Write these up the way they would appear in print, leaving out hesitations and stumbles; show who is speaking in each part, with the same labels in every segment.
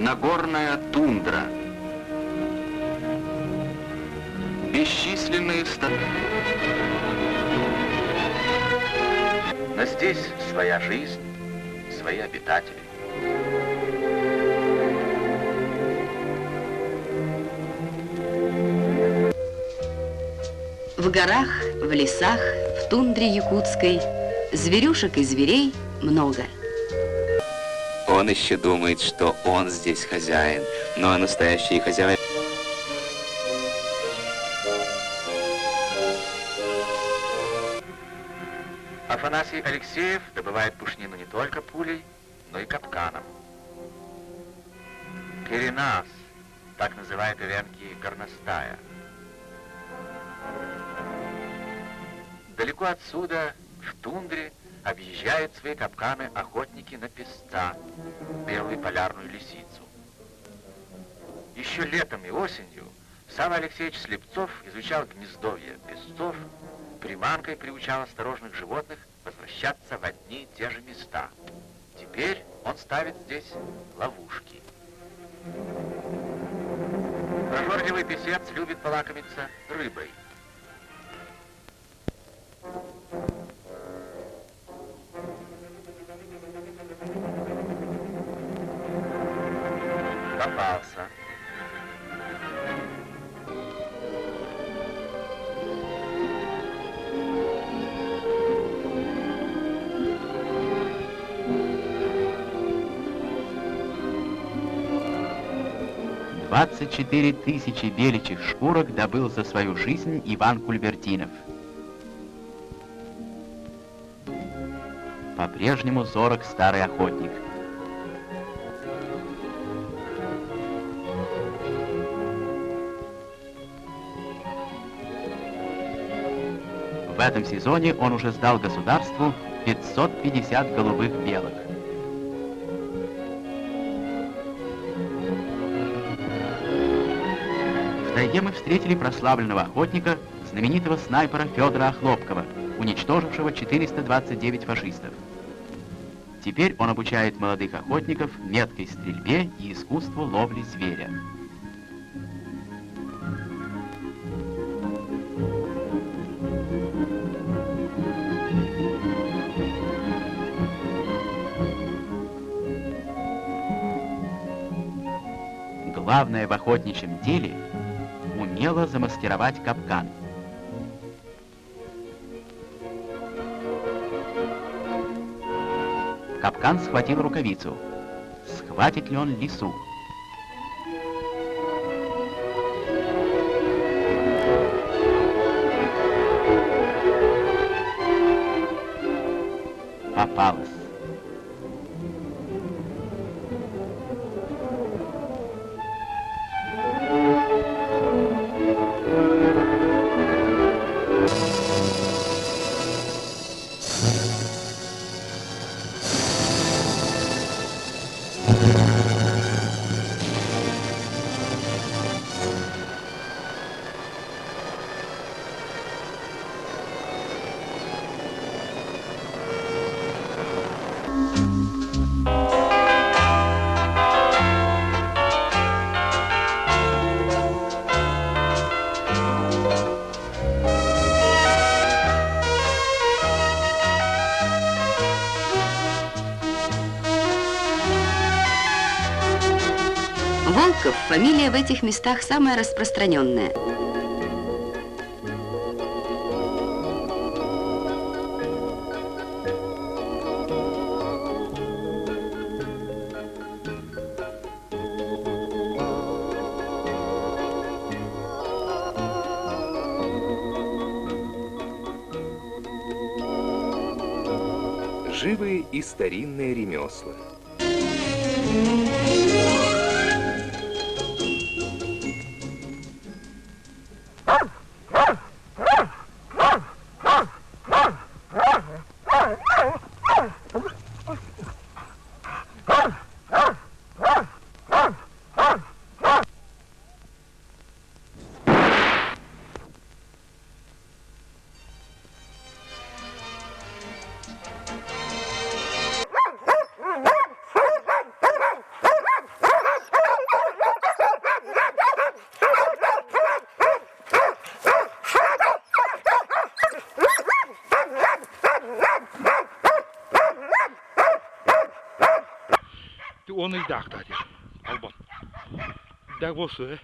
Speaker 1: Нагорная тундра. Бесчисленные стороны. Но здесь своя жизнь, свои обитатели.
Speaker 2: В горах, в лесах, в тундре якутской зверюшек и зверей много.
Speaker 3: Он еще думает, что он здесь хозяин, но настоящие хозяева...
Speaker 1: Афанасий Алексеев добывает пушнину не только пулей, но и капканом. Перенас, так называют венки горностая. Далеко отсюда, в тундре, объезжают свои капканы охотники на песца, белую полярную лисицу. Еще летом и осенью Савва Алексеевич Слепцов изучал гнездовье песцов, приманкой приучал осторожных животных возвращаться в одни и те же места. Теперь он ставит здесь ловушки. Прожорливый песец любит полакомиться рыбой. Попался.
Speaker 4: Двадцать 4 тысячи беличьих шкурок добыл за свою жизнь Иван Кульбертинов. По-прежнему зорок старый охотник. В этом сезоне он уже сдал государству 550 голубых белок. В тайге мы встретили прославленного охотника, знаменитого снайпера Федора Охлопкова, уничтожившего 429 фашистов. Теперь он обучает молодых охотников меткой стрельбе и искусству ловли зверя. Главное в охотничьем деле — умело замаскировать капкан. Капкан схватил рукавицу. Схватит ли он лису? Попалась.
Speaker 2: Волков – фамилия в этих местах самая распространенная.
Speaker 5: Живы и старинные ремесла.
Speaker 6: Onu dağda diye. Alban. Dağ bosu.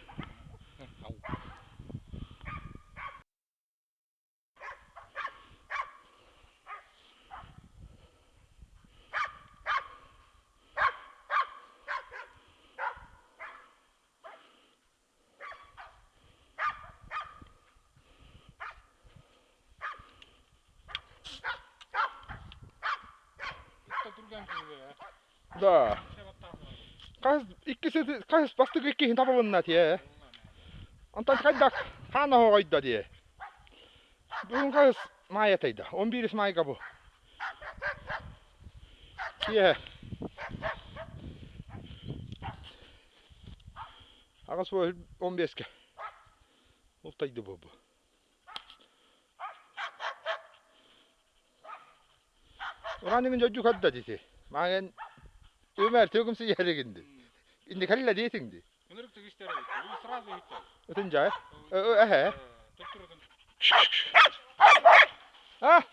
Speaker 6: Да. Kas bastık iki tapılınna diye. Ondan kaydak kana hoyda diye. Bugün kas mayataydı. 11 mayga bu. Diye. Ağas bu 15 ke. Oltaydı bu. Oranın çocuk hadda dedi. Magen Ömer tökümsü yerigindi. İndi kalla diyetindi.
Speaker 7: Önürük tügüşleri gitti. Bu sırası gitti.
Speaker 6: Ötünce. Ehe.
Speaker 7: Tutturudun.
Speaker 6: Ha?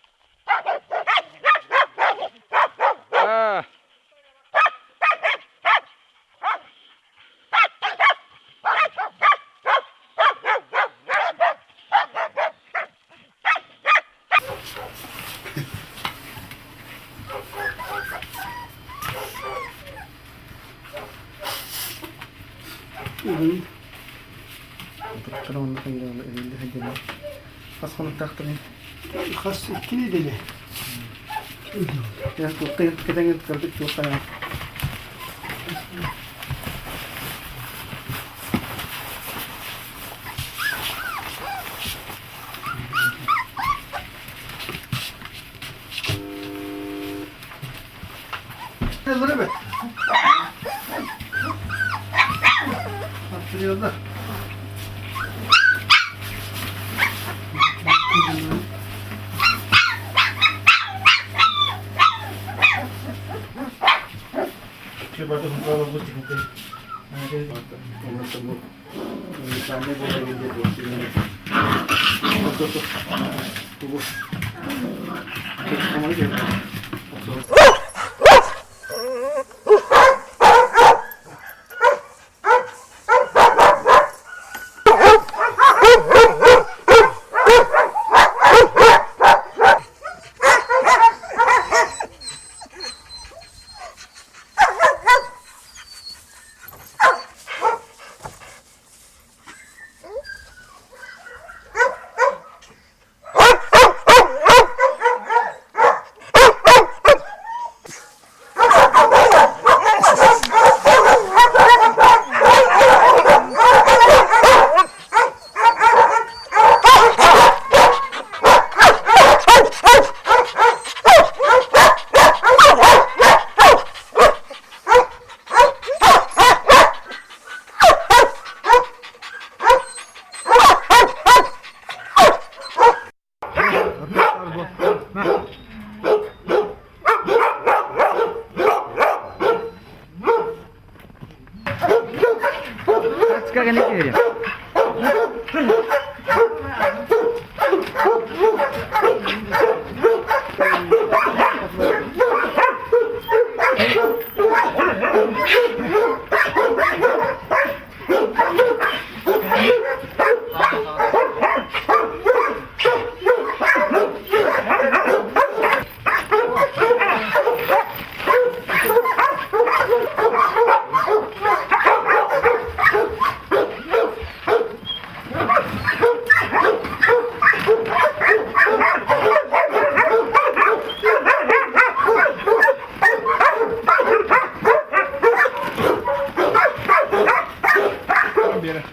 Speaker 6: Ha.
Speaker 8: Karanlık ayırağlı evinde hediyeler. Asmanın tahtını. Khas ikili deli. Ya tutayım kita kırdık çok kaya. Ne böyle be? Hatırlıyorlar. Coba tuh kalau gue cek nanti. Nanti kalau temu misalnya gue lagi di bawah sini. Tuh. Tuh. Kamu aja. Sekarang ni dia.
Speaker 6: bene.